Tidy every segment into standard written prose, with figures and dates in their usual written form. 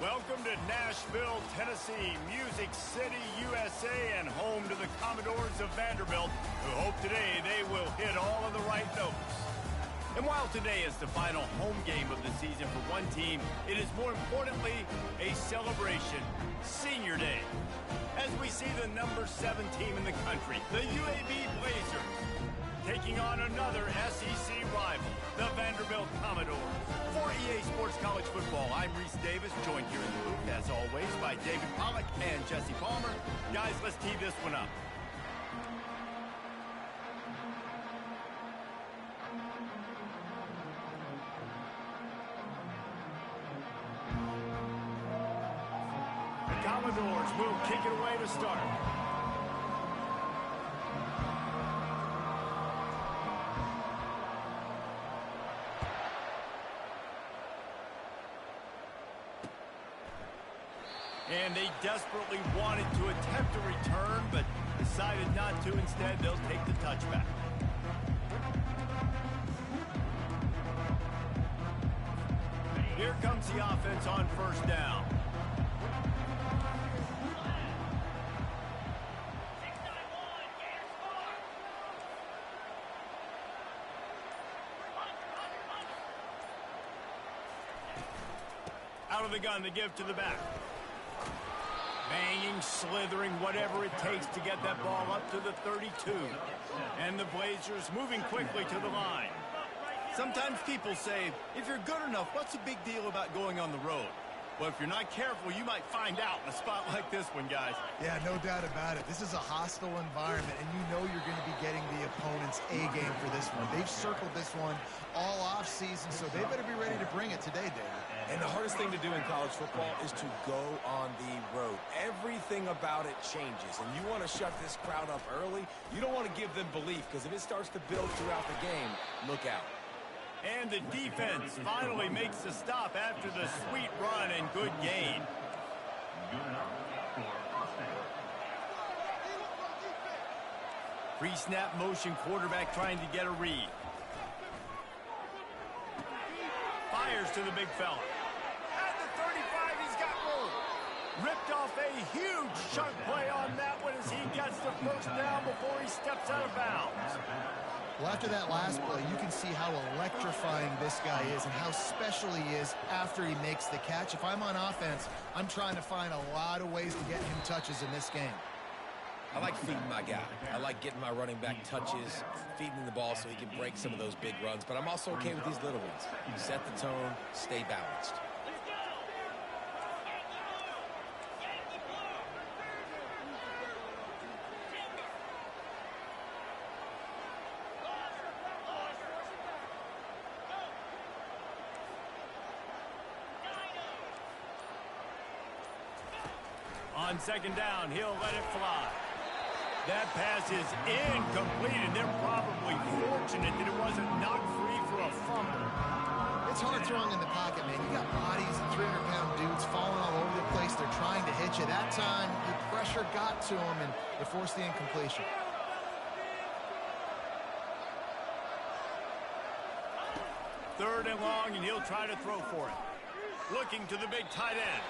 Welcome to Nashville, Tennessee, Music City, USA, and home to the Commodores of Vanderbilt, who hope today they will hit all of the right notes. And while today is the final home game of the season for one team, it is more importantly a celebration, Senior Day. As we see the number 7 team in the country, the UAB Blazers, taking on another SEC rival, the Vanderbilt Commodores. For EA Sports College Football, I'm Reese Davis, joined here in the booth, as always, by David Pollack and Jesse Palmer. Guys, let's tee this one up. The Commodores will kick it away to start. And they desperately wanted to attempt a return, but decided not to. Instead, they'll take the touchback. Here comes the offense on first down. Out of the gun, the give to the back. Banging, slithering, whatever it takes to get that ball up to the 32. And the Blazers moving quickly to the line. Sometimes people say, if you're good enough, what's the big deal about going on the road? Well, if you're not careful, you might find out in a spot like this one, guys. Yeah, no doubt about it. This is a hostile environment, and you know you're going to be getting the opponent's A-game for this one. They've circled this one all off-season, so they better be ready to bring it today, David. And the hardest thing to do in college football is to go on the road. Everything about it changes, and you want to shut this crowd up early. You don't want to give them belief, because if it starts to build throughout the game, look out. And the defense finally makes the stop after the sweet run and good gain. Pre-snap motion, quarterback trying to get a read. Fires to the big fella. At the 35, he's got room. Ripped off a huge chunk play on that one as he gets the first down before he steps out of bounds. Well, after that last play, you can see how electrifying this guy is and how special he is after he makes the catch. If I'm on offense, I'm trying to find a lot of ways to get him touches in this game. I like feeding my guy. I like getting my running back touches, feeding him the ball so he can break some of those big runs. But I'm also okay with these little ones. Set the tone, stay balanced. On second down, he'll let it fly. That pass is incomplete, and they're probably fortunate that it wasn't knocked free for a fumble. It's hard throwing in the pocket, man. You got bodies and 300-pound dudes falling all over the place. They're trying to hit you. That time, the pressure got to him, and it forced the incompletion. Third and long, and he'll try to throw for it. Looking to the big tight end.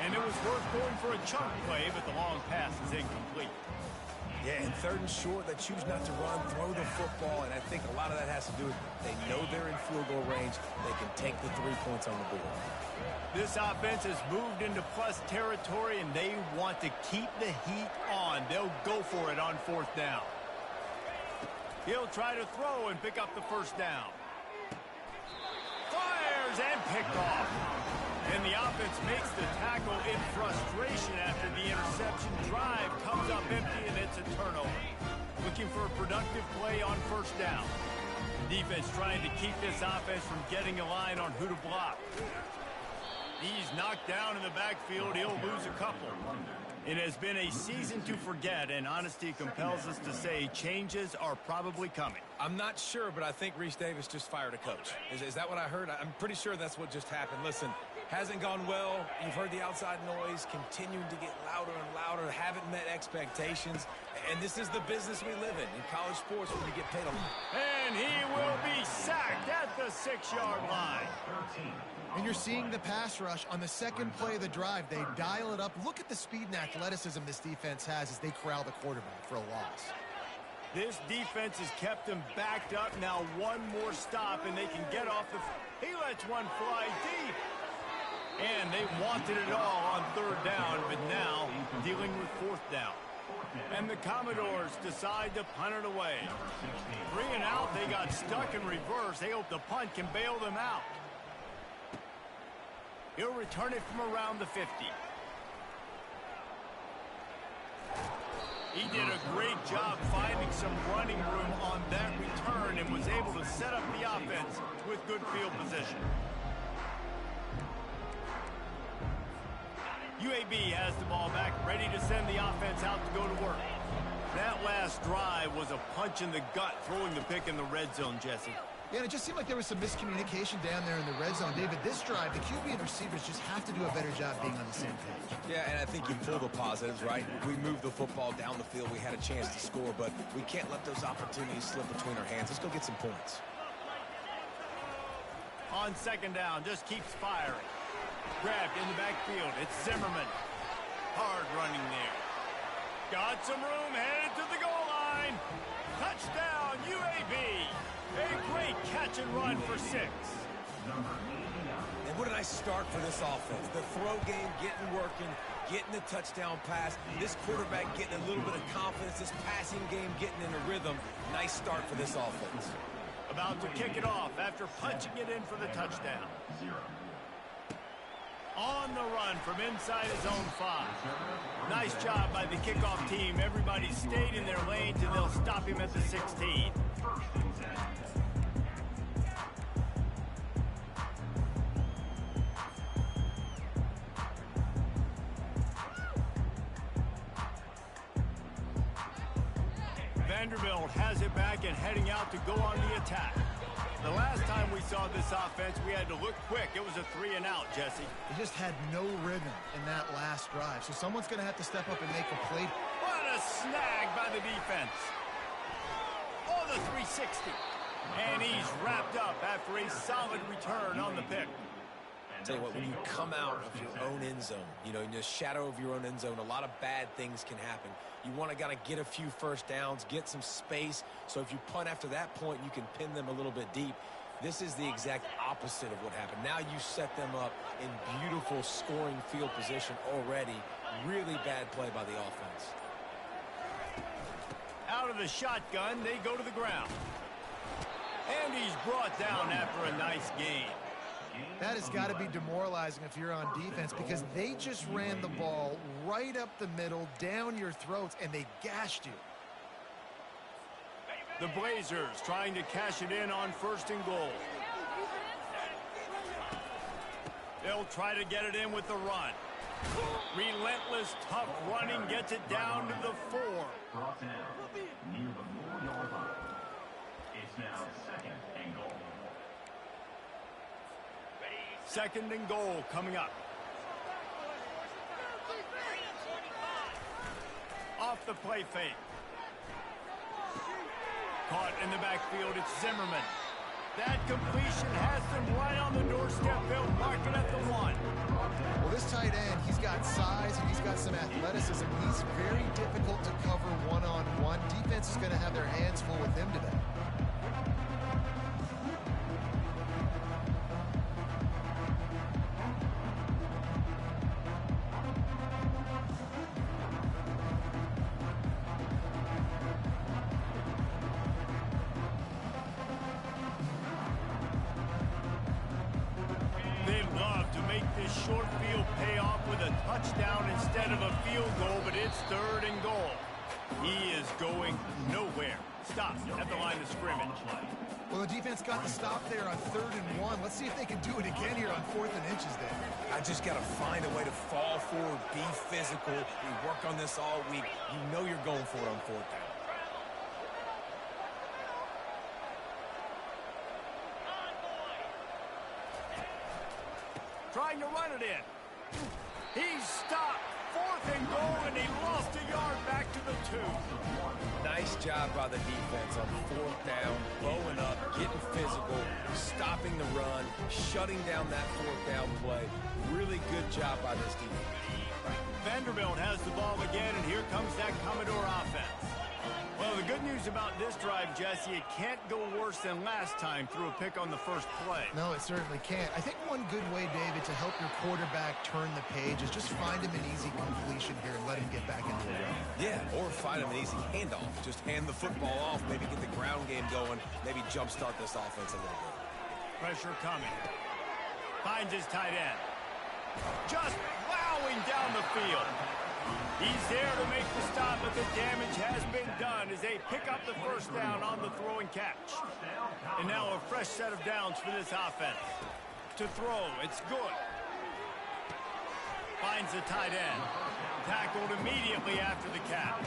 And it was worth going for a chunk play, but the long pass is incomplete. Yeah, and third and short, they choose not to run, throw the football, and I think a lot of that has to do with they know they're in field goal range. They can take the 3 points on the board. This offense has moved into plus territory, and they want to keep the heat on. They'll go for it on fourth down. He'll try to throw and pick up the first down. Fires and picked off. And the offense makes the tackle in frustration after the interception. Drive comes up empty, and it's a turnover. Looking for a productive play on first down. Defense trying to keep this offense from getting a line on who to block. He's knocked down in the backfield. He'll lose a couple. It has been a season to forget, and honesty compels us to say changes are probably coming. I'm not sure, but I think Reese Davis just fired a coach. Is that what I heard? I'm pretty sure that's what just happened. Listen, Hasn't gone well. You've heard the outside noise continuing to get louder and louder. Haven't met expectations. And this is the business we live in college sports, when you get paid a lot. And he will be sacked at the 6-yard line. And you're seeing the pass rush on the second play of the drive. They dial it up. Look at the speed and athleticism this defense has as they corral the quarterback for a loss. This defense has kept them backed up. Now one more stop, and they can get off the... He lets one fly deep. And they wanted it all on 3rd down, but now dealing with 4th down. And the Commodores decide to punt it away. 3 and out, they got stuck in reverse. They hope the punt can bail them out. He'll return it from around the 50. He did a great job finding some running room on that return and was able to set up the offense with good field position. UAB has the ball back, ready to send the offense out to go to work. That last drive was a punch in the gut, throwing the pick in the red zone, Jesse. Yeah, and it just seemed like there was some miscommunication down there in the red zone. David, this drive, the QB and receivers just have to do a better job being on the same page. Yeah, and I think you pull the positives, right? We moved the football down the field. We had a chance to score, but we can't let those opportunities slip between our hands. Let's go get some points. On 2nd down, just keeps firing. Grabbed in the backfield. It's Zimmerman. Hard running there. Got some room, headed to the goal line. Touchdown, UAB. A great catch and run for 6. And what a nice start for this offense. The throw game getting working, getting the touchdown pass. This quarterback getting a little bit of confidence. This passing game getting in a rhythm. Nice start for this offense. About to kick it off after punching it in for the touchdown. On the run from inside his own 5. Nice job by the kickoff team. Everybody stayed in their lanes, and they'll stop him at the 16. Vanderbilt has it back and heading out to go on the attack. The last time we saw this offense, we had to look quick. It was a 3 and out, Jesse. They just had no rhythm in that last drive, so someone's going to have to step up and make a play. What a snag by the defense. Oh, the 360. And he's wrapped up after a solid return on the pick. Tell you what, when you come out of your own end zone, in the shadow of your own end zone, a lot of bad things can happen. You want to get a few first downs, get some space, so if you punt after that point, you can pin them a little bit deep. This is the exact opposite of what happened. Now you set them up in beautiful scoring field position already. Really bad play by the offense. Out of the shotgun, they go to the ground. And he's brought down after a nice gain. That has got to be demoralizing if you're on defense, because they just ran the ball right up the middle, down your throats, and they gashed you. The Blazers trying to cash it in on 1st and goal. They'll try to get it in with the run. Relentless, tough running gets it down to the 4. Brought down near the 4-yard line. It's now 2nd and goal. 2nd and goal coming up. Off the play fake. Caught in the backfield, it's Zimmerman. That completion has them right on the doorstep. They'll mark it at the 1. Well, this tight end, he's got size and he's got some athleticism. He's very difficult to cover one-on-one. Defense is going to have their hands full with him today. Short field payoff with a touchdown instead of a field goal, but it's 3rd and goal. He is going nowhere. Stop at the line of scrimmage. Well, the defense got the stop there on 3rd and 1. Let's see if they can do it again here on 4th and inches there. I just got to find a way to fall forward, be physical. We work on this all week. You know you're going for it on 4th down. trying to run it in. He's stopped. 4th and goal, and he lost a yard back to the 2. Nice job by the defense on 4th down, bowing up, getting physical, stopping the run, shutting down that 4th down play. Really good job by this defense. Vanderbilt has the ball again, and here comes that Commodore offense. Well, the good news about this drive, Jesse, it can't go worse than last time through a pick on the first play. No, it certainly can't. I think one good way, David, to help your quarterback turn the page is just find him an easy completion here and let him get back into the run. Yeah, or find him an easy handoff. Just hand the football off, maybe get the ground game going, maybe jumpstart this offense a little bit. Pressure coming. Finds his tight end. Just plowing down the field. He's there to make the stop, but the damage has been done as they pick up the first down on the throw and catch. And now a fresh set of downs for this offense. To throw, it's good. Finds the tight end. Tackled immediately after the catch.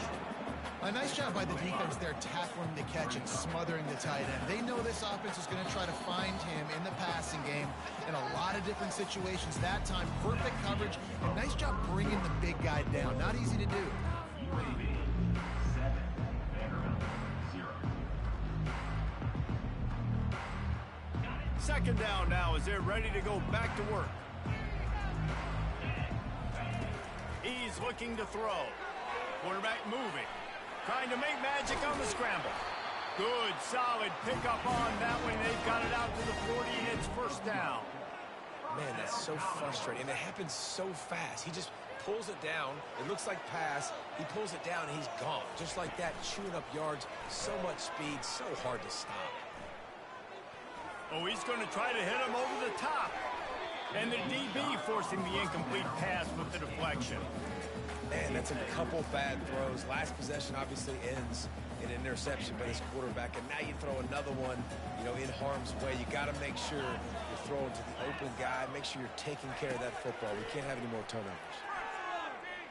A nice job by the defense there tackling the catch and smothering the tight end. They know this offense is going to try to find him in the passing game in a lot of different situations. That time, perfect coverage. And nice job bringing the big guy down. Not easy to do. UAB 7, Vanderbilt 0. 2nd down now as they're ready to go back to work. He's looking to throw. Quarterback moving. Trying to make magic on the scramble. Good, solid pickup on that one. They've got it out to the 40, and it's 1st down. Man, that's so frustrating. And it happens so fast. He just pulls it down. It looks like pass. He pulls it down, and he's gone. Just like that, chewing up yards. So much speed, so hard to stop. Oh, he's going to try to hit him over the top. And the DB forcing the incomplete pass with the deflection. Man, that's a couple bad throws. Last possession obviously ends in an interception by this quarterback, and now you throw another one, in harm's way. You got to make sure you're throwing to the open guy. Make sure you're taking care of that football. We can't have any more turnovers.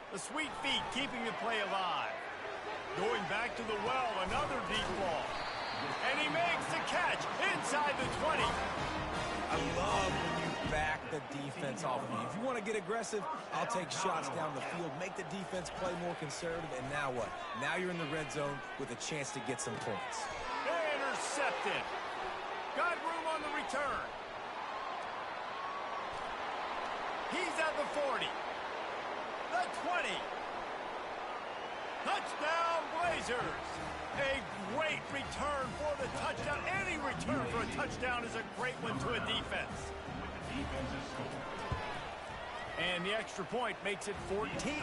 The sweet feet keeping the play alive. Going back to the well, another deep ball. And he makes the catch inside the 20. I love when you back the defense off of you. If you want to get aggressive, I'll take shots down the field, make the defense play more conservative, and now what? Now you're in the red zone with a chance to get some points. Intercepted. Got room on the return. He's at the 40. The 20. Touchdown Blazers. A great return for the touchdown. Any return for a touchdown is a great one to a defense. And the extra point makes it 14-0.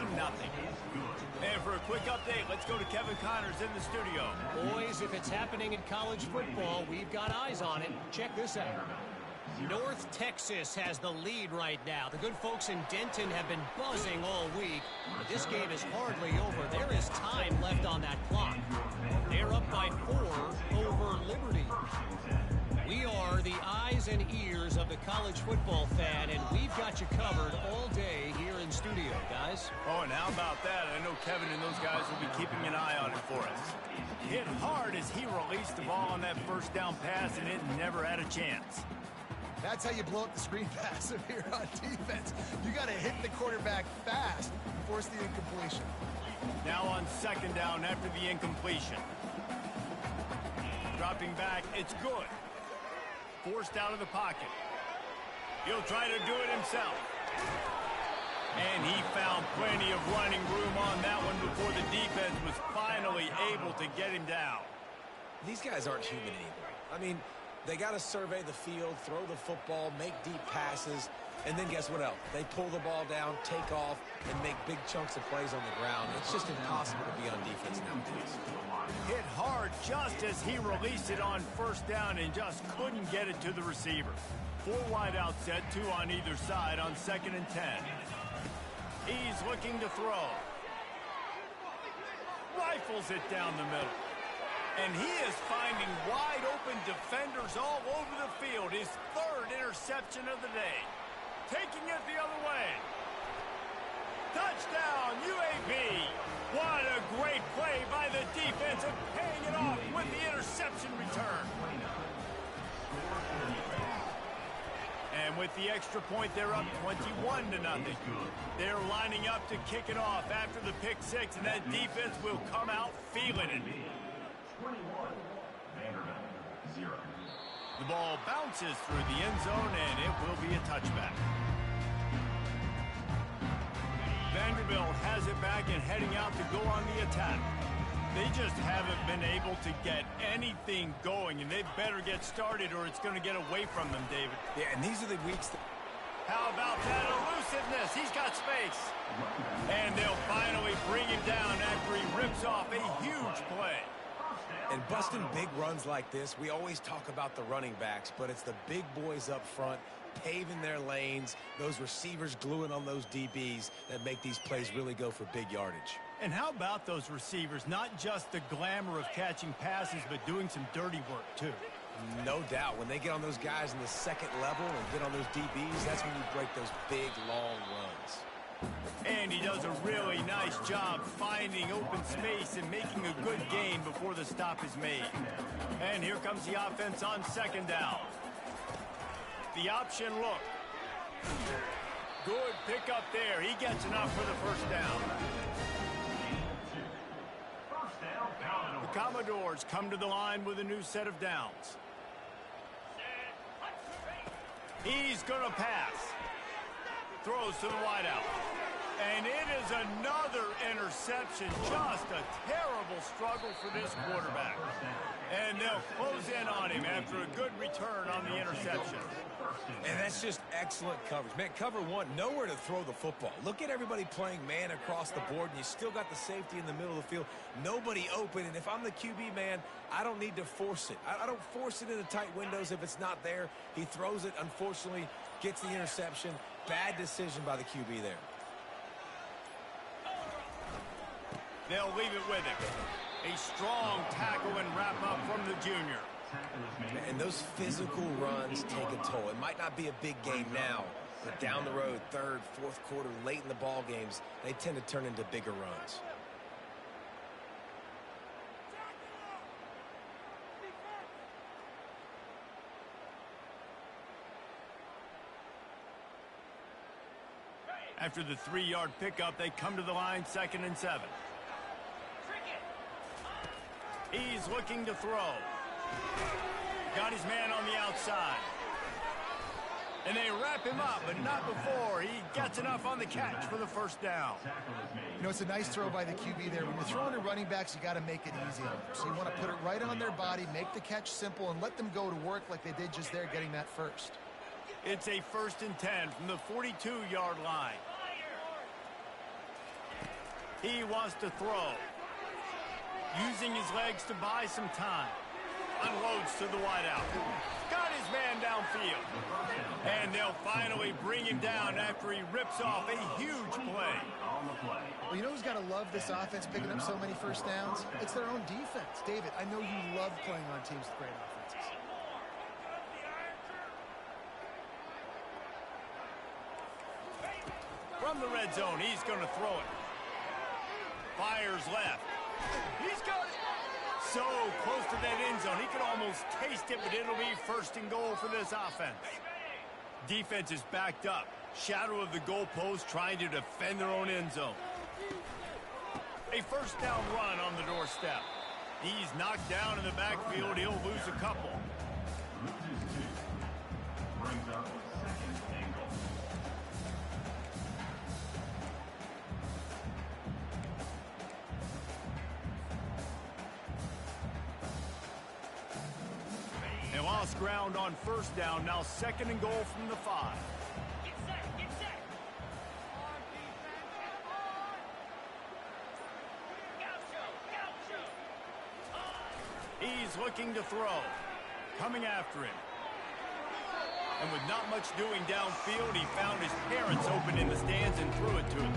And for a quick update, let's go to Kevin Connors in the studio. Boys, if it's happening in college football, we've got eyes on it. Check this out. North Texas has the lead right now. The good folks in Denton have been buzzing all week. But this game is hardly over. There is time left on that clock. They're up by 4 over Liberty. We are the eyes and ears of the college football fan, and we've got you covered all day here in studio, guys. Oh, and how about that? I know Kevin and those guys will be keeping an eye on it for us. Hit hard as he released the ball on that 1st down pass, and it never had a chance. That's how you blow up the screen pass if you're on defense. You got to hit the quarterback fast and force the incompletion. Now on 2nd down after the incompletion. Dropping back, it's good. Forced out of the pocket. He'll try to do it himself. And he found plenty of running room on that one before the defense was finally able to get him down. These guys aren't human anymore. I mean, they got to survey the field, throw the football, make deep passes, and then guess what else? They pull the ball down, take off, and make big chunks of plays on the ground. It's just impossible to be on defense nowadays. Hit hard just as he released it on 1st down and just couldn't get it to the receiver. 4 wide out set, 2 on either side on 2nd and 10. He's looking to throw. Rifles it down the middle. And he is finding wide open defenders all over the field. His 3rd interception of the day. Taking it the other way. Touchdown, UAB. What a great play by the defense and paying it off with the interception return. And with the extra point, they're up 21-0. They're lining up to kick it off after the pick six, and that defense will come out feeling it. 21, Vanderbilt, 0. The ball bounces through the end zone, and it will be a touchback. Vanderbilt has it back and heading out to go on the attack. They just haven't been able to get anything going, and they better get started or it's going to get away from them, David. Yeah, and these are the weeks that... How about that elusiveness? He's got space. And they'll finally bring him down after he rips off a huge play. And busting big runs like this, we always talk about the running backs, but it's the big boys up front paving their lanes, those receivers gluing on those DBs that make these plays really go for big yardage. And how about those receivers? Not just the glamour of catching passes, but doing some dirty work, too. No doubt. When they get on those guys in the second level and get on those DBs, that's when you break those big, long runs. And he does a really nice job finding open space and making a good gain before the stop is made. And here comes the offense on second down. The option look. Good pickup there. He gets enough for the first down. The Commodores come to the line with a new set of downs. He's going to pass. Throws to the wideout. And it is another interception. Just a terrible struggle for this quarterback. And they'll close in on him after a good return on the interception. And that's just excellent coverage. Man, cover one, nowhere to throw the football. Look at everybody playing man across the board, and you still got the safety in the middle of the field. Nobody open, and if I'm the QB, man, I don't need to force it. I don't force it into tight windows if it's not there. He throws it, unfortunately, gets the interception. Bad decision by the QB there. They'll leave it with him. A strong tackle and wrap up from the junior. And those physical runs take a toll. It might not be a big game now, but down the road, third, fourth quarter, late in the ball games, they tend to turn into bigger runs. After the 3-yard pickup, they come to the line 2nd and 7. He's looking to throw. Got his man on the outside. And they wrap him up, but not before he gets enough on the catch for the first down. You know, it's a nice throw by the QB there. When you're throwing to running backs, you got to make it easy on them. So you want to put it right on their body, make the catch simple, and let them go to work like they did just there, getting that first. It's a 1st and 10 from the 42-yard line. He wants to throw. Using his legs to buy some time. Unloads to the wideout. Got his man downfield. And they'll finally bring him down after he rips off a huge play. Well, you know who's got to love this offense picking up so many first downs? It's their own defense. David, I know you love playing on teams with great offenses. From the red zone, he's going to throw it. Fires left. He's got it. So close to that end zone. He could almost taste it, but it'll be 1st and goal for this offense. Defense is backed up. Shadow of the goalpost trying to defend their own end zone. A 1st down run on the doorstep. He's knocked down in the backfield. He'll lose a couple. Loses 2. Brings up 2nd and goal. They lost ground on 1st down. Now 2nd and goal from the 5. Get set, get set. He's looking to throw. Coming after him. And with not much doing downfield, he found his parents open in the stands and threw it to him.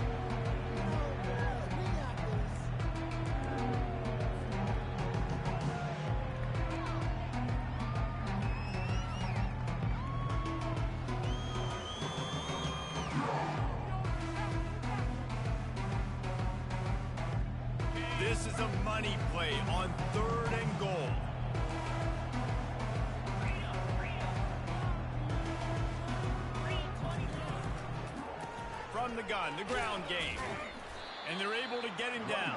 This is a money play on 3rd and goal. begun the ground game. And they're able to get him down.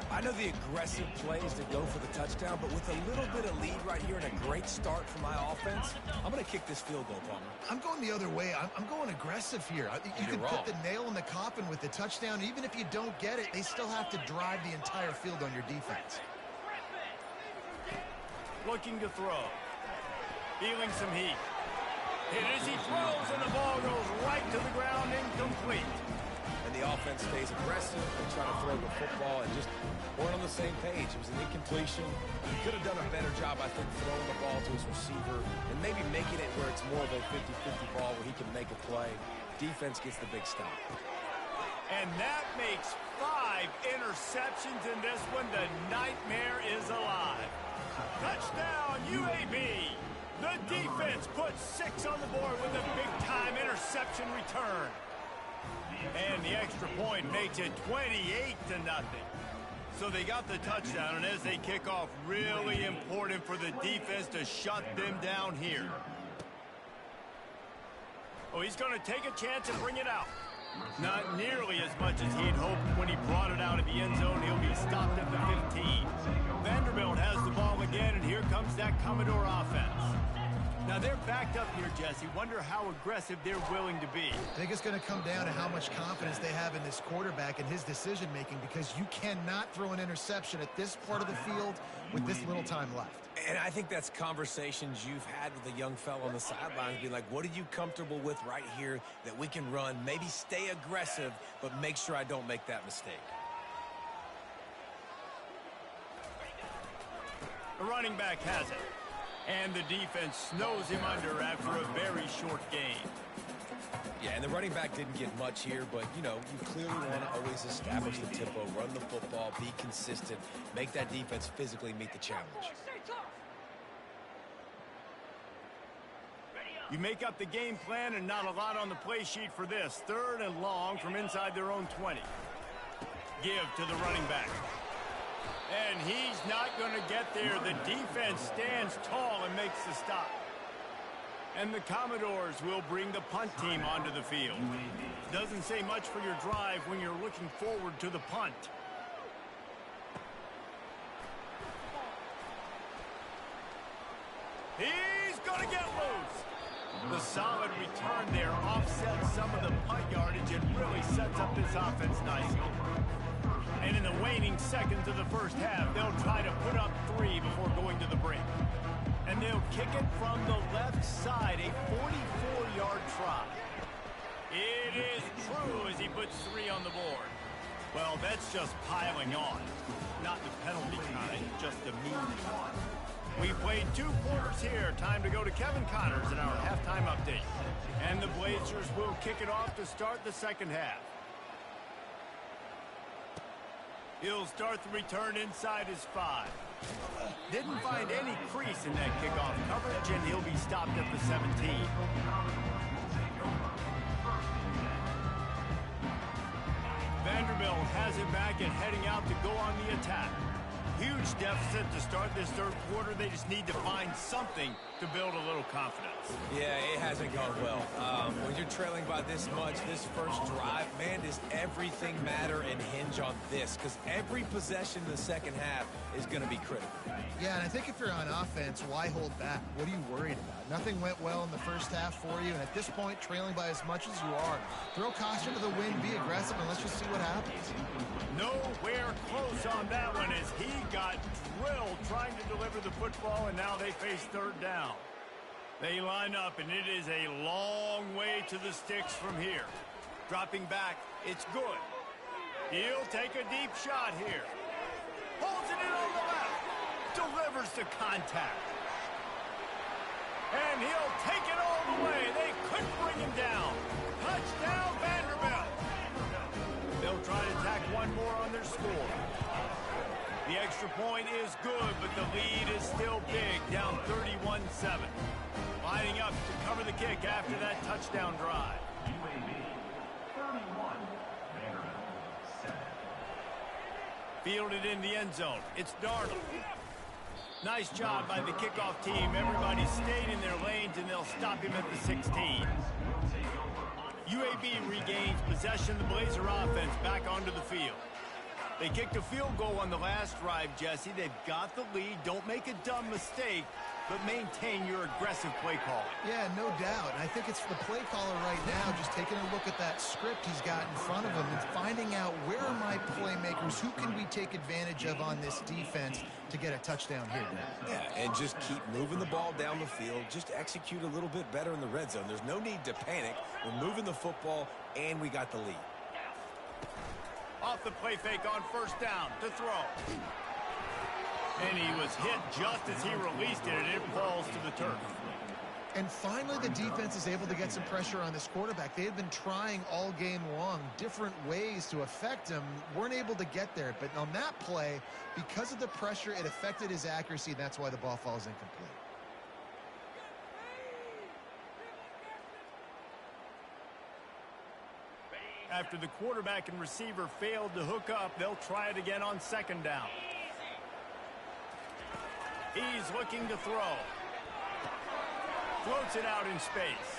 I know the aggressive play is to go for the touchdown, but with a little bit of lead right here and a great start for my offense, I'm going to kick this field goal, Palmer. I'm going the other way. I'm going aggressive here. You can put the nail in the coffin with the touchdown. Even if you don't get it, they still have to drive the entire field on your defense. Looking to throw. Feeling some heat. Hit as he throws, and the ball goes right to the ground, incomplete. And the offense stays aggressive. They try to throw the football and just weren't on the same page. It was an incompletion. He could have done a better job, I think, throwing the ball to his receiver and maybe making it where it's more of a 50-50 ball where he can make a play. Defense gets the big stop. And that makes 5 interceptions in this one. The nightmare is alive. Touchdown, UAB. The defense puts 6 on the board with a big-time interception return. And the extra point makes it 28-0. So they got the touchdown, and as they kick off, really important for the defense to shut them down here. Oh, he's going to take a chance and bring it out. Not nearly as much as he'd hoped when he brought it out of the end zone. He'll be stopped at the 15. Vanderbilt has the ball again, and here comes that Commodore offense. Now they're backed up here, Jesse. Wonder how aggressive they're willing to be. I think it's going to come down to how much confidence they have in this quarterback and his decision-making, because you cannot throw an interception at this part of the field with this little time left. And I think that's conversations you've had with a young fellow on the sidelines. Be like, what are you comfortable with right here that we can run? Maybe stay aggressive, but make sure I don't make that mistake. The running back has it. And the defense snows him under after a very short game. Yeah, and the running back didn't get much here, but, you know, you clearly want to always establish the tempo, run the football, be consistent, make that defense physically meet the challenge. You make up the game plan and not a lot on the play sheet for this. 3rd and long from inside their own 20. Give to the running back. And he's not going to get there. The defense stands tall and makes the stop. And the Commodores will bring the punt team onto the field. Doesn't say much for your drive when you're looking forward to the punt. He's going to get loose. The solid return there offsets some of the punt yardage and really sets up this offense nicely. And in the waning seconds of the first half, they'll try to put up 3 before going to the break. And they'll kick it from the left side, a 44-yard try. It is true as he puts 3 on the board. Well, that's just piling on. Not the penalty kind, just the mean one. We played 2 quarters here. Time to go to Kevin Connors in our halftime update. And the Blazers will kick it off to start the second half. He'll start the return inside his 5. Didn't find any crease in that kickoff coverage, and he'll be stopped at the 17. Vanderbilt has it back and heading out to go on the attack. Huge deficit to start this 3rd quarter. They just need to find something to build a little confidence. Yeah, it hasn't gone well. When you're trailing by this much, this first drive, man, does everything matter and hinge on this? Because every possession in the second half is going to be critical. Yeah, and I think if you're on offense, why hold back? What are you worried about? Nothing went well in the first half for you, and at this point, trailing by as much as you are, throw caution to the wind, be aggressive, and let's just see what happens. Nowhere close on that one as he got drilled trying to deliver the football, and now they face 3rd down. They line up, and it is a long way to the sticks from here. Dropping back, it's good. He'll take a deep shot here. Holds it in on the left. Delivers to contact. And he'll take it all the way. They couldn't bring him down. Touchdown, Vanderbilt. They'll try to tack one more on their score. The extra point is good, but the lead is still big, down 31-7. Lining up to cover the kick after that touchdown drive. UAB 31, Vanderbilt 7. Fielded in the end zone. It's Darnold. Nice job by the kickoff team. Everybody stayed in their lanes, and they'll stop him at the 16. UAB regains possession of the Blazer offense back onto the field. They kicked a field goal on the last drive, Jesse. They've got the lead. Don't make a dumb mistake, but maintain your aggressive play call. Yeah, no doubt. And I think it's the play caller right now just taking a look at that script he's got in front of him and finding out where are my playmakers, who can we take advantage of on this defense to get a touchdown here. Yeah, and just keep moving the ball down the field. Just execute a little bit better in the red zone. There's no need to panic. We're moving the football, and we got the lead. Off the play fake on first down to throw. And he was hit just as he released it, and it falls to the turf. And finally, the defense is able to get some pressure on this quarterback. They had been trying all game long different ways to affect him, weren't able to get there. But on that play, because of the pressure, it affected his accuracy, and that's why the ball falls incomplete. After the quarterback and receiver failed to hook up, they'll try it again on second down. He's looking to throw. Floats it out in space.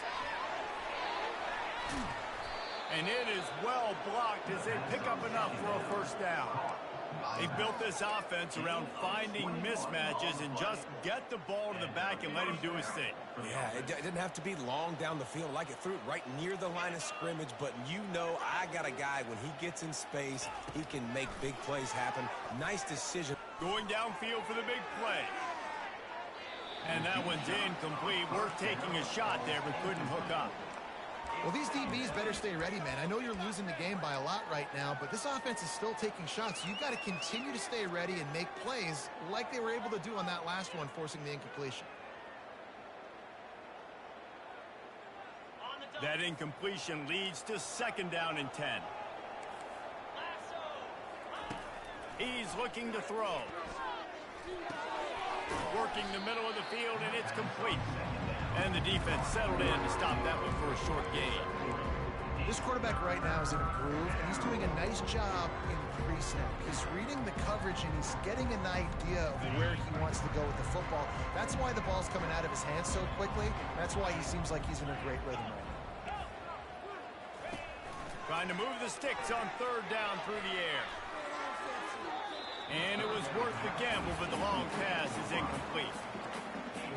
And it is well blocked as they pick up enough for a first down. They've built this offense around finding mismatches and just get the ball to the back and let him do his thing. Yeah, it didn't have to be long down the field. Like it threw it right near the line of scrimmage, but you know I got a guy, when he gets in space, he can make big plays happen. Nice decision. Going downfield for the big play. And that one's incomplete. Worth taking a shot there, but couldn't hook up. Well, these DBs better stay ready, man. I know you're losing the game by a lot right now, but this offense is still taking shots. You've got to continue to stay ready and make plays like they were able to do on that last one, forcing the incompletion. That incompletion leads to second down and 10. He's looking to throw. Working the middle of the field, and it's complete. And the defense settled in to stop that one for a short gain. This quarterback right now is in a groove, and he's doing a nice job in pre-snap. He's reading the coverage, and he's getting an idea of where he wants to go with the football. That's why the ball's coming out of his hands so quickly. That's why he seems like he's in a great rhythm right now. Trying to move the sticks on third down through the air. And it was worth the gamble, but the long pass is incomplete.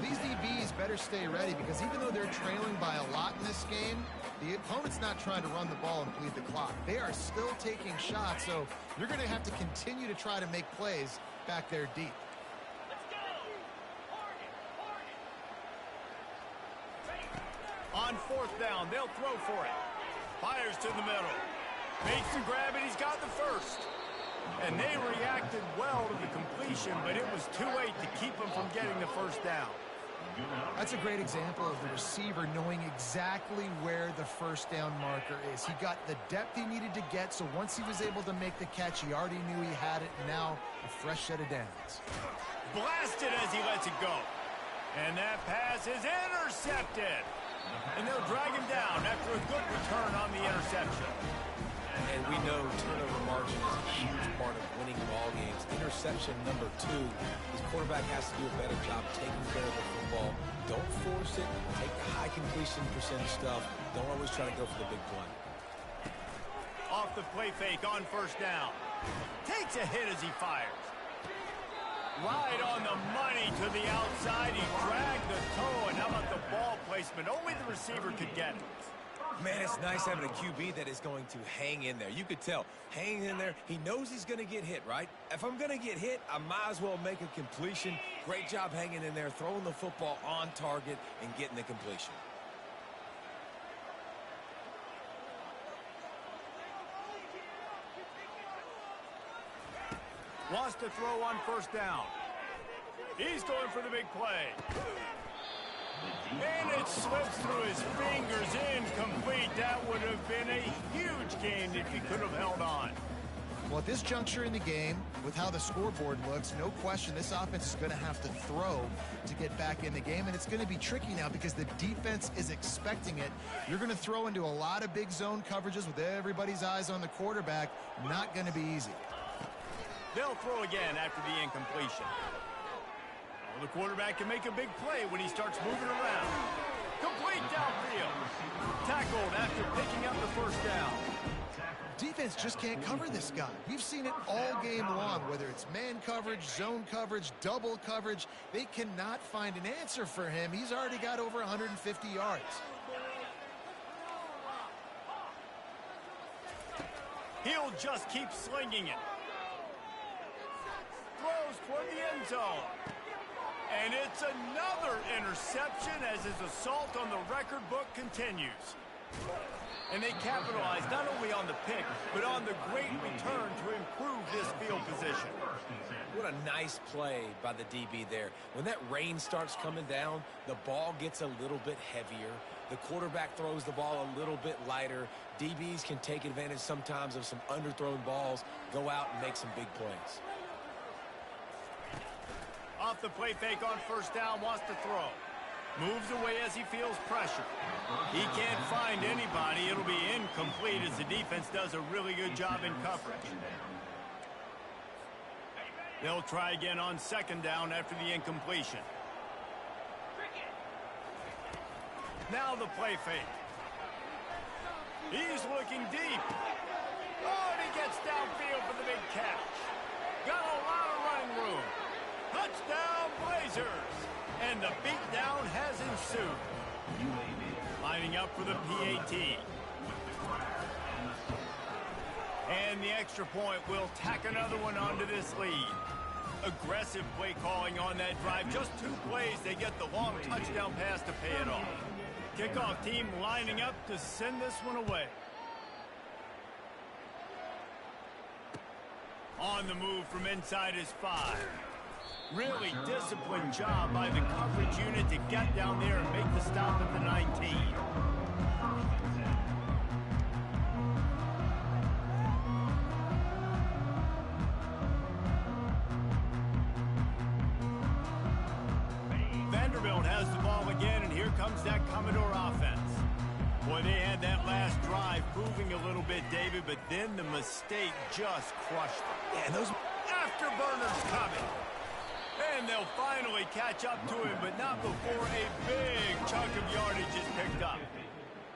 These DBs better stay ready, because even though they're trailing by a lot in this game, the opponent's not trying to run the ball and bleed the clock. They are still taking shots, so you're going to have to continue to try to make plays back there deep. On fourth down, they'll throw for it. Fires to the middle. Makes the grab, and he's got the first. And they reacted well to the completion, but it was too late to keep them from getting the first down. That's a great example of the receiver knowing exactly where the first down marker is. He got the depth he needed to get, so once he was able to make the catch, he already knew he had it, and now a fresh set of downs. Blasted as he lets it go. And that pass is intercepted. And they'll drag him down after a good return on the interception. And we know turnover margin is a huge part of winning ball games. Interception number 2. His quarterback has to do a better job taking care of the football. Don't force it. Take the high completion percentage stuff. Don't always try to go for the big play. Off the play fake on first down. Takes a hit as he fires. Right on the money to the outside. He dragged the toe, and how about the ball placement? Only the receiver could get it. Man, it's nice having a QB that is going to hang in there. You could tell, hanging in there, he knows he's going to get hit, right? If I'm going to get hit, I might as well make a completion. Great job hanging in there, throwing the football on target and getting the completion. Wants to throw on first down. He's going for the big play. And it slips through his fingers, incomplete. That would have been a huge gain if he could have held on. Well, at this juncture in the game, with how the scoreboard looks, no question this offense is going to have to throw to get back in the game, and it's going to be tricky now because the defense is expecting it. You're going to throw into a lot of big zone coverages with everybody's eyes on the quarterback. Not going to be easy. They'll throw again after the incompletion. Well, the quarterback can make a big play when he starts moving around. Complete downfield. Tackled after picking up the first down. Defense just can't cover this guy. We've seen it all game long, whether it's man coverage, zone coverage, double coverage. They cannot find an answer for him. He's already got over 150 yards. He'll just keep slinging it. Throws toward the end zone. And it's another interception as his assault on the record book continues. And they capitalize not only on the pick, but on the great return to improve this field position. What a nice play by the DB there. When that rain starts coming down, the ball gets a little bit heavier. The quarterback throws the ball a little bit lighter. DBs can take advantage sometimes of some underthrown balls, go out and make some big plays. Off the play fake on first down, wants to throw. Moves away as he feels pressure. He can't find anybody. It'll be incomplete as the defense does a really good job in coverage. They'll try again on second down after the incompletion. Now the play fake. He's looking deep. Oh, and he gets downfield for the big catch. Got a lot of running room. Touchdown Blazers. And the beatdown has ensued. UAB lining up for the PAT. And the extra point will tack another one onto this lead. Aggressive play calling on that drive. Just 2 plays, they get the long touchdown pass to pay it off. Kickoff team lining up to send this one away. On the move from inside his 5. Really disciplined job by the coverage unit to get down there and make the stop at the 19. Vanderbilt has the ball again, and here comes that Commodore offense. Boy, they had that last drive proving a little bit, David, but then the mistake just crushed them. Yeah, and those afterburners coming. And they'll finally catch up to him, but not before a big chunk of yardage is picked up.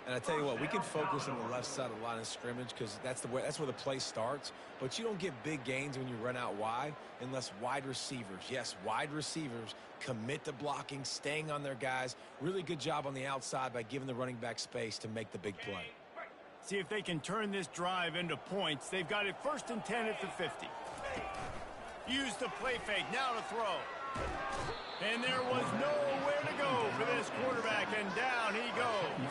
And I tell you what, we can focus on the left side of the line of scrimmage because that's where the play starts. But you don't get big gains when you run out wide unless wide receivers, yes, wide receivers, commit to blocking, staying on their guys. Really good job on the outside by giving the running back space to make the big play. See if they can turn this drive into points. They've got it 1st and 10 at the 50. Use the play fake, now to throw. And there was nowhere to go for this quarterback, and down he goes.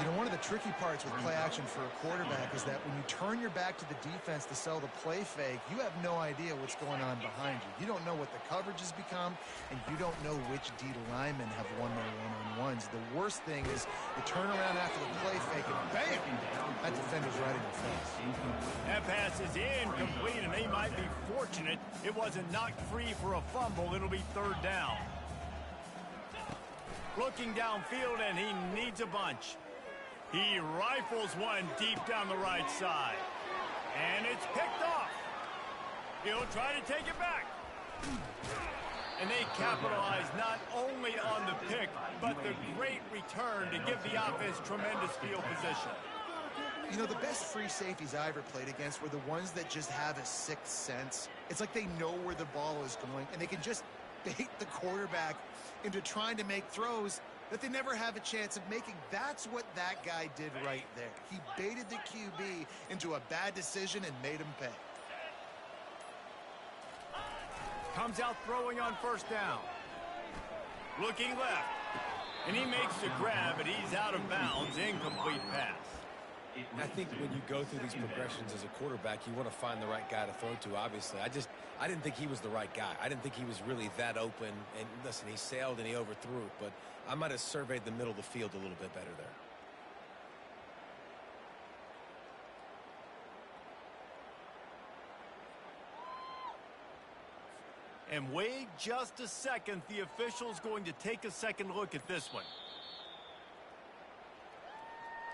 You know, one of the tricky parts with play action for a quarterback is that when you turn your back to the defense to sell the play fake, you have no idea what's going on behind you. You don't know what the coverage has become, and you don't know which D linemen have won their one-on-ones. The worst thing is you turn around after the play fake, and bam! That defender's right in your face. That pass is incomplete, and they might be fortunate it wasn't knocked free for a fumble. It'll be 3rd down. Looking downfield, and he needs a bunch. He rifles one deep down the right side. And it's picked off. He'll try to take it back. And they capitalize not only on the pick, but the great return to give the offense tremendous field position. You know, the best free safeties I ever played against were the ones that just have a sixth sense. It's like they know where the ball is going, and they can just bait the quarterback into trying to make throws that they never have a chance of making. That's what that guy did right there. He baited the QB into a bad decision and made him pay. Comes out throwing on 1st down. Looking left. And he makes the grab, but he's out of bounds. Incomplete pass. I think when you go through these progressions as a quarterback, you want to find the right guy to throw to, obviously. I didn't think he was the right guy. I didn't think he was really that open. And listen, he sailed and he overthrew it, but I might have surveyed the middle of the field a little bit better there. And wait just a second. The official's going to take a second look at this one.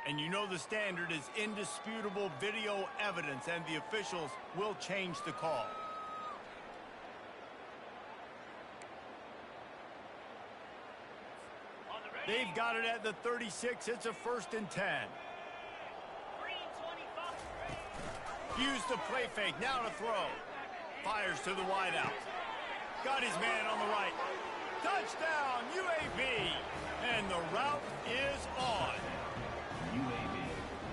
And you know the standard is indisputable video evidence, and the officials will change the call. They've got it at the 36. It's a 1st and 10. Use the play fake. Now to throw. Fires to the wideout. Got his man on the right. Touchdown, UAB. And the route is on. UAB.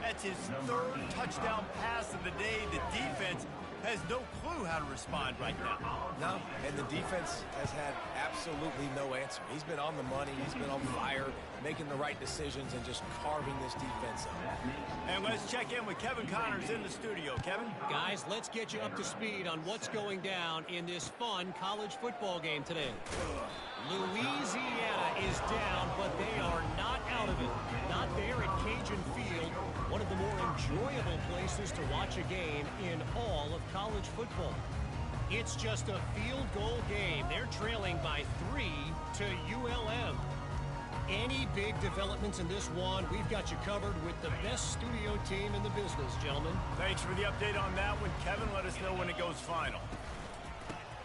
That's his 3rd touchdown pass of the day. The defense has no clue how to respond right now. No, and the defense has had absolutely no answer. He's been on the money. He's been on fire, making the right decisions and just carving this defense up. And let's check in with Kevin Connors in the studio. Kevin? Guys, let's get you up to speed on what's going down in this fun college football game today. Louisiana is down, but they are not out of it. Not there at Cajun Field, one of the more enjoyable places to watch a game in all of college football. It's just a field goal game. They're trailing by 3 to ULM. Any big developments in this one, we've got you covered with the best studio team in the business, gentlemen. Thanks for the update on that one, Kevin. Let us know when it goes final.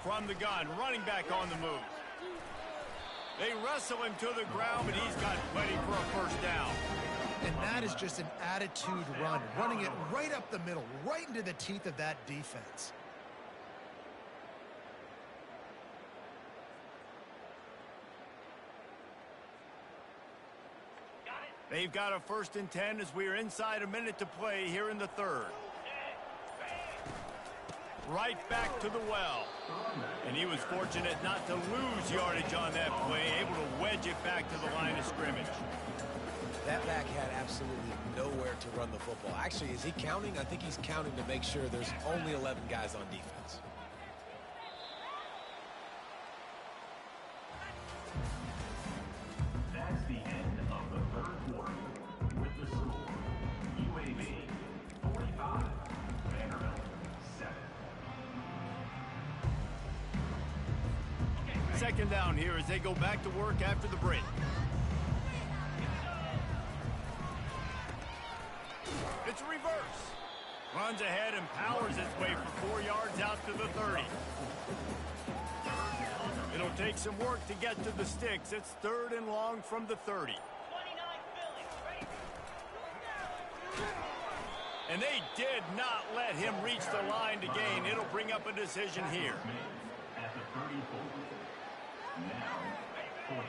From the gun, running back on the move. They wrestle him to the ground, but he's got plenty for a 1st down. And that is just an attitude run, running it right up the middle, right into the teeth of that defense. They've got a 1st and 10 as we are inside a minute to play here in the 3rd. Right back to the well. And he was fortunate not to lose yardage on that play, able to wedge it back to the line of scrimmage. That back had absolutely nowhere to run the football. Actually, is he counting? I think he's counting to make sure there's only 11 guys on defense. That's the end of the 3rd quarter. With the score, UAB 45, Vanderbilt 7. 2nd down here as they go back to work after the break. It's a reverse. Runs ahead and powers its way for 4 yards out to the 30. It'll take some work to get to the sticks. It's 3rd and long from the 30. And they did not let him reach the line to gain. It'll bring up a decision here. At the 34.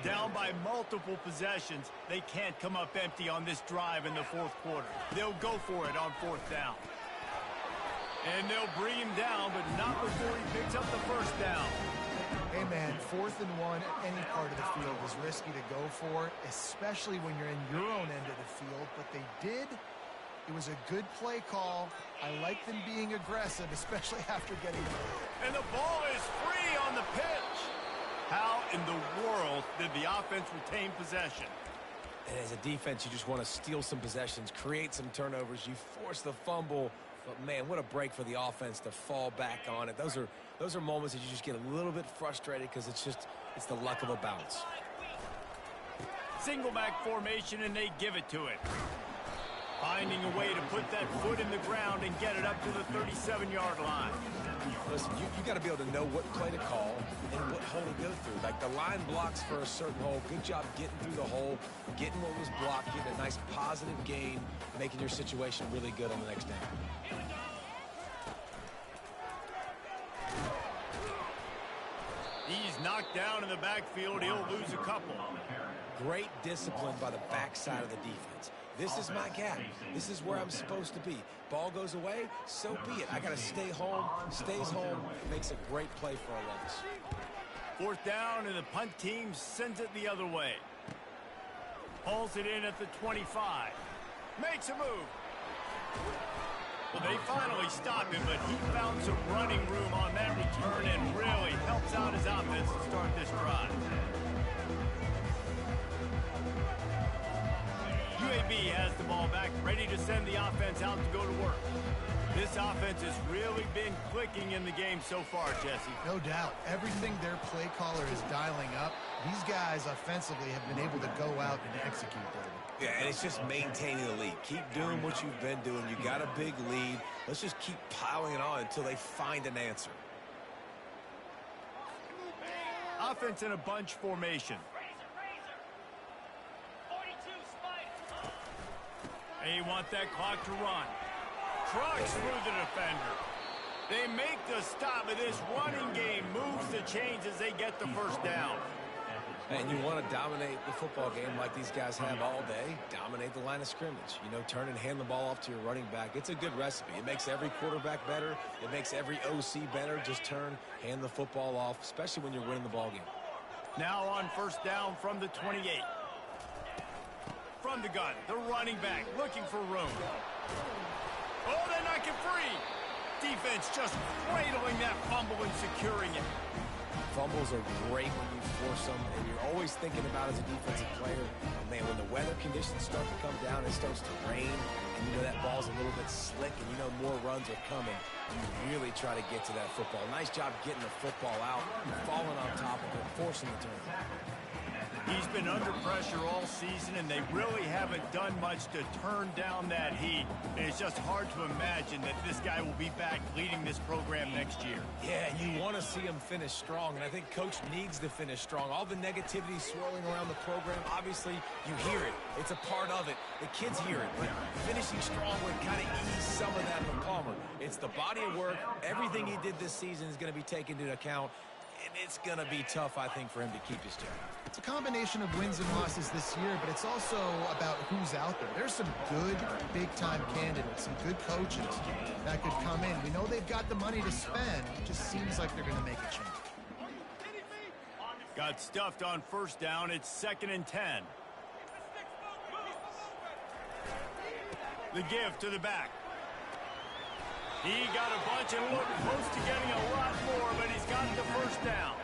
Down by multiple possessions, they can't come up empty on this drive in the 4th quarter. They'll go for it on 4th down. And they'll bring him down, but not before he picks up the 1st down. Hey, man, 4th and 1 at any part of the field is risky to go for, especially when you're in your own end of the field. But they did. It was a good play call. I like them being aggressive, especially after getting it. And the ball is free on the pitch. How in the world did the offense retain possession? And as a defense, you just want to steal some possessions, create some turnovers. You force the fumble. But, man, what a break for the offense to fall back on it. Those are moments that you just get a little bit frustrated because it's the luck of a bounce. Single back formation, and they give it to it. Finding a way to put that foot in the ground and get it up to the 37-yard line. Listen, you got to be able to know what play to call and what hole to go through. Like the line blocks for a certain hole. Good job getting through the hole, getting what was blocked, getting a nice positive gain, making your situation really good on the next down. He's knocked down in the backfield. He'll lose a couple. Great discipline by the backside of the defense. This is my gap. This is where I'm supposed to be. Ball goes away, so be it. I got to stay home, stays home, makes a great play for a loss. 4th down, and the punt team sends it the other way. Pulls it in at the 25. Makes a move. Well, they finally stop him, but he found some running room on that return and really helps out his offense to start this drive. UAB has the ball back, ready to send the offense out to go to work. This offense has really been clicking in the game so far, Jesse. No doubt. Everything their play caller is dialing up, these guys offensively have been able to go out and execute, David. Yeah, and it's just maintaining the lead. Keep doing what you've been doing. You got a big lead. Let's just keep piling it on until they find an answer. Offense in a bunch formation. They want that clock to run. Trucks through the defender. They make the stop, but this running game moves the chains as they get the first down. And you want to dominate the football game like these guys have all day. Dominate the line of scrimmage. You know, turn and hand the ball off to your running back. It's a good recipe. It makes every quarterback better. It makes every OC better. Just turn, hand the football off, especially when you're winning the ball game. Now on first down from the 28. From the gun, the running back looking for room. Oh, they knock it free. Defense just cradling that fumble and securing it. Fumbles are great when you force them, and you're always thinking about as a defensive player, man, when the weather conditions start to come down, it starts to rain, and you know that ball's a little bit slick, and you know more runs are coming. You really try to get to that football. Nice job getting the football out, falling on top of it, forcing the turn. He's been under pressure all season, and they really haven't done much to turn down that heat. And it's just hard to imagine that this guy will be back leading this program next year. Yeah, and you want to see him finish strong, and I think Coach needs to finish strong. All the negativity swirling around the program, obviously, you hear it. It's a part of it. The kids hear it, but finishing strong would kind of ease some of that for Palmer. It's the body of work. Everything he did this season is going to be taken into account, and it's going to be tough, I think, for him to keep his job. It's a combination of wins and losses this year, but it's also about who's out there. There's some good big-time candidates, some good coaches that could come in. We know they've got the money to spend. It just seems like they're going to make a change. Got stuffed on first down. It's 2nd and 10. The give to the back. He got a bunch and looked close to getting a lot more, but he's got the first down.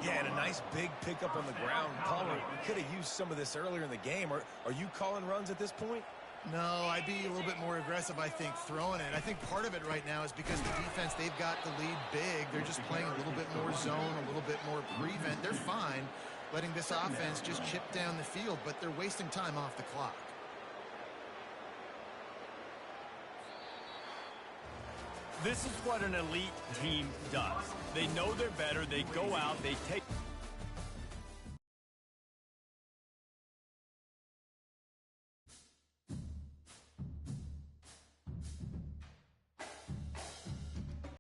Yeah, and a nice big pickup on the ground. Palmer could have used some of this earlier in the game. Are you calling runs at this point? No, I'd be a little bit more aggressive, I think, throwing it. I think part of it right now is because the defense, they've got the lead big. They're just playing a little bit more zone, a little bit more prevent. They're fine letting this offense just chip down the field, but they're wasting time off the clock. This is what an elite team does. They know they're better. They go out. They take...